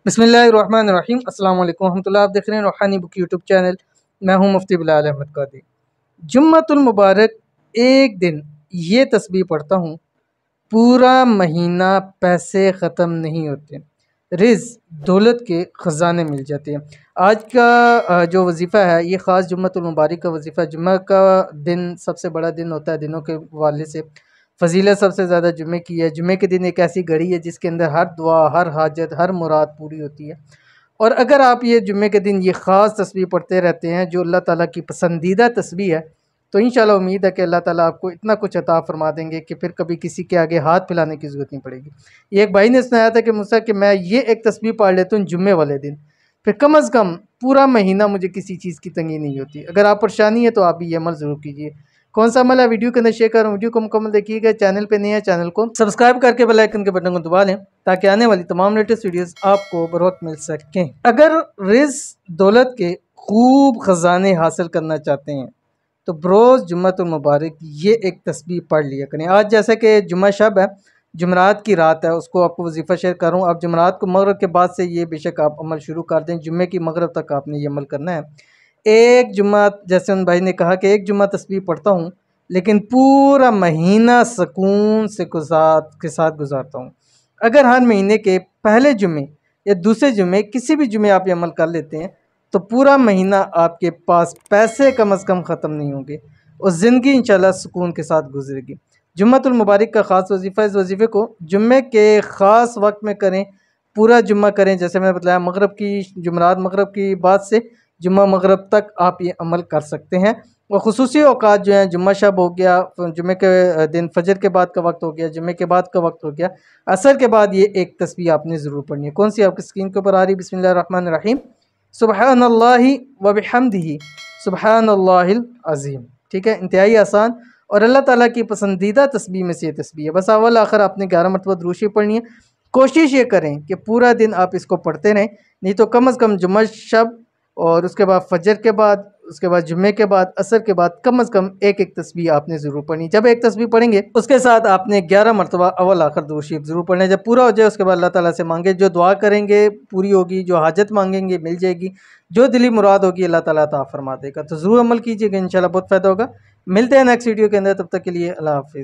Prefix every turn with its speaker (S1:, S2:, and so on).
S1: बिस्मिल्लाहिर्रहमानिर्रहीम अस्सलाम वालेकुम रहमतुल्लाह। आप देख रहे हैं रूहानी बुक यूट्यूब चैनल। मैं हूं मुफ्ती बिलाल अहमद कादी। जुम्मतुल मुबारक एक दिन ये तस्बीह पढ़ता हूँ, पूरा महीना पैसे ख़त्म नहीं होते, रिज़्क़ दौलत के ख़जाने मिल जाते हैं। आज का जो वजीफ़ा है ये ख़ास जुम्मतुल मुबारक का वजीफ़ा। जुम्मा का दिन सबसे बड़ा दिन होता है, दिनों के हवाले से फ़जीलत सबसे ज़्यादा जुम्मे की है। जुम्मे के दिन एक ऐसी घड़ी है जिसके अंदर हर दुआ, हर हाजत, हर मुराद पूरी होती है। और अगर आप ये जुम्मे के दिन ये ख़ास तस्बीह पढ़ते रहते हैं जो अल्लाह ताला की पसंदीदा तस्बीह है, तो इंशाल्लाह उम्मीद है कि अल्लाह ताला आपको इतना कुछ अता फ़रमा देंगे कि फिर कभी किसी के आगे हाथ फैलाने की ज़रूरत नहीं पड़ेगी। ये एक भाई ने सुनाया था कि मुझसे कि मैं ये एक तस्बीह पढ़ लेता हूँ जुम्मे वाले दिन, फिर कम अज़ कम पूरा महीना मुझे किसी चीज़ की तंगी नहीं होती। अगर आप परेशानी है तो आप भी ये अमल ज़रूर कीजिए। कौन सा अमल है वीडियो के अंदर शेयर कर रहा हूँ, वीडियो को मुकम्मल देखिएगा। चैनल पे नए हैं, चैनल को सब्सक्राइब करके बेल आइकन के बटन को दबा लें ताकि आने वाली तमाम लेटेस्ट वीडियोस आपको बर वक्त मिल सकें। अगर रिज़्क़ दौलत के खूब ख़जाने हासिल करना चाहते हैं तो बरोज़ जुम्मतुल मुबारक ये एक तस्बीह पढ़ लिया करें। आज जैसे कि जुम्मा शब है, जुमेरात की रात है, उसको आपको वजीफ़ा शेयर कर रहा हूँ। आप जुमेरात को मगरिब के बाद से ये बेशक आप अमल शुरू कर दें, जुम्मे की मगरिब तक आपने ये अमल करना है। एक जुम्मा, जैसे उन भाई ने कहा कि एक जुम्मा तस्बीह पढ़ता हूँ लेकिन पूरा महीना सुकून से के साथ गुजारता हूँ। अगर हर महीने के पहले जुम्मे या दूसरे जुम्मे, किसी भी जुम्मे आप ये अमल कर लेते हैं तो पूरा महीना आपके पास पैसे कम अज़ कम ख़त्म नहीं होंगे और ज़िंदगी इंशाल्लाह सुकून के साथ गुजरेगी। जुम्मतुल मुबारक का ख़ास वजीफ़ा, इस वजीफ़े को जुम्मे के ख़ास वक्त में करें, पूरा जुम्मा करें। जैसे मैंने बताया मगरिब की, जुमेरात मगरिब की बाद से जुम्मा मगरिब तक आप ये अमल कर सकते हैं। और ख़ुसूसी औक़ात जो हैं, जुम्मा शब हो गया, जुम्मे के दिन फजर के बाद का वक्त हो गया, जुम्मे के बाद का वक्त हो गया, असर के बाद ये एक तस्बीह आपने ज़रूर पढ़नी है। कौन सी आपकी स्क्रीन के ऊपर आ रही है? बिस्मिल्लाहिर्रहमानिर्रहीम, सुबहानल्लाहि व बिहम्दिही सुबहानल्लाहिल अज़ीम। ठीक है, इंतहाई आसान और अल्लाह ताला की पसंदीदा तस्बीह में से ये तस्बीह है। बस अव्वल आखिर आपने 11 मरतबा दुरूद शरीफ पढ़नी है। कोशिश ये करें कि पूरा दिन आप इसको पढ़ते रहें, नहीं तो कम अज़ कम जुम्मा शब और उसके बाद फजर के बाद, उसके बाद जुम्मे के बाद, असर के बाद कम अज़ कम एक एक तस्बीह आपने ज़रूर पढ़नी। जब एक तस्बीह पढ़ेंगे उसके साथ आपने 11 मरतबा अव्वल आखिर दुरूद शरीफ ज़रूर पढ़ना है। जब पूरा हो जाए उसके बाद अल्लाह ताला से मांगे, जो दुआ करेंगे पूरी होगी, जो हाजत मांगेंगे मिल जाएगी, जो दिली मुराद होगी अल्लाह ताला अता फरमा देगा। तो ज़रूर अमल कीजिएगा, इंशाल्लाह बहुत फ़ायदा होगा। मिलते हैं नेक्स्ट वीडियो के अंदर, तब तक के लिए अल्लाह हाफ़िज़।